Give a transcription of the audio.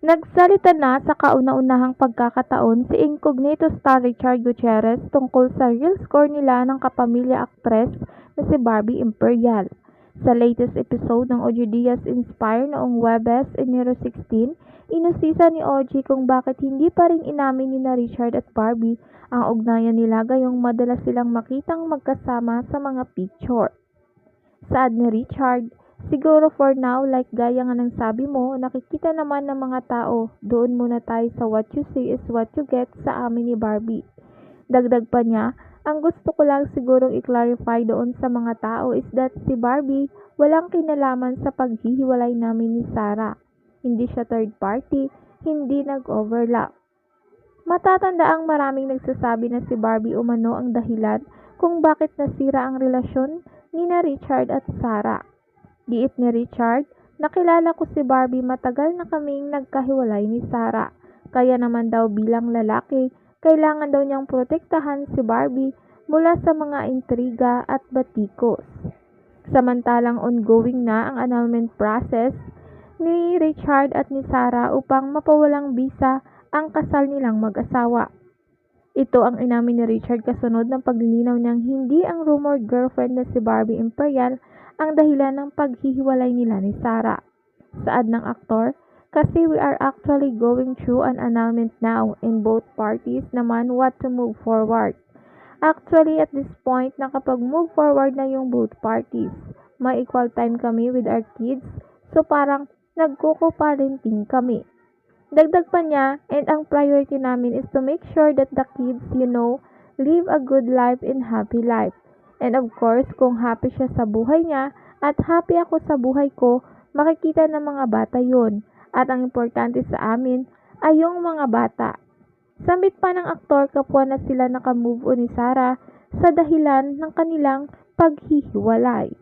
Nagsalita na sa kauna-unahang pagkakataon si Incognito star Richard Gutierrez tungkol sa real score nila ng kapamilya aktres na si Barbie Imperial. Sa latest episode ng OG Diaz Inspire noong Webes Enero 16, inusisa ni OG kung bakit hindi pa rin inamin ni na Richard at Barbie ang ugnayan nila gayong madalas silang makitang magkasama sa mga picture. Saad ni Richard, siguro for now, like gaya nga ng sabi mo, nakikita naman ng mga tao, doon muna tayo sa what you see is what you get sa amin ni Barbie. Dagdag pa niya, ang gusto ko lang sigurong i-clarify doon sa mga tao is that si Barbie walang kinalaman sa paghihiwalay namin ni Sarah. Hindi siya third party, hindi nag-overlap. Matatanda ang maraming nagsasabi na si Barbie umano ang dahilan kung bakit nasira ang relasyon ni na Richard at Sarah. Giit ni Richard, nakilala ko si Barbie matagal na kaming nagkahiwalay ni Sarah. Kaya naman daw bilang lalaki, kailangan daw niyang protektahan si Barbie mula sa mga intriga at batikos. Samantalang ongoing na ang annulment process ni Richard at ni Sarah upang mapawalang bisa ang kasal nilang mag-asawa. Ito ang inamin ni Richard kasunod ng paglilinaw niyang hindi ang rumored girlfriend na si Barbie Imperial ang dahilan ng paghihiwalay nila ni Sarah. Saad ng aktor, kasi we are actually going through an annulment now and both parties naman want to move forward. Actually at this point nakapag-move forward na yung both parties. May equal time kami with our kids, so parang nagko-co-parenting kami. Dagdag pa niya, and ang priority namin is to make sure that the kids, live a good life and happy life. And of course, kung happy siya sa buhay niya at happy ako sa buhay ko, makikita ng mga bata yun. At ang importante sa amin ay yung mga bata. Sambit pa ng aktor kapwa na sila nakamove on ni Sarah sa dahilan ng kanilang paghihiwalay.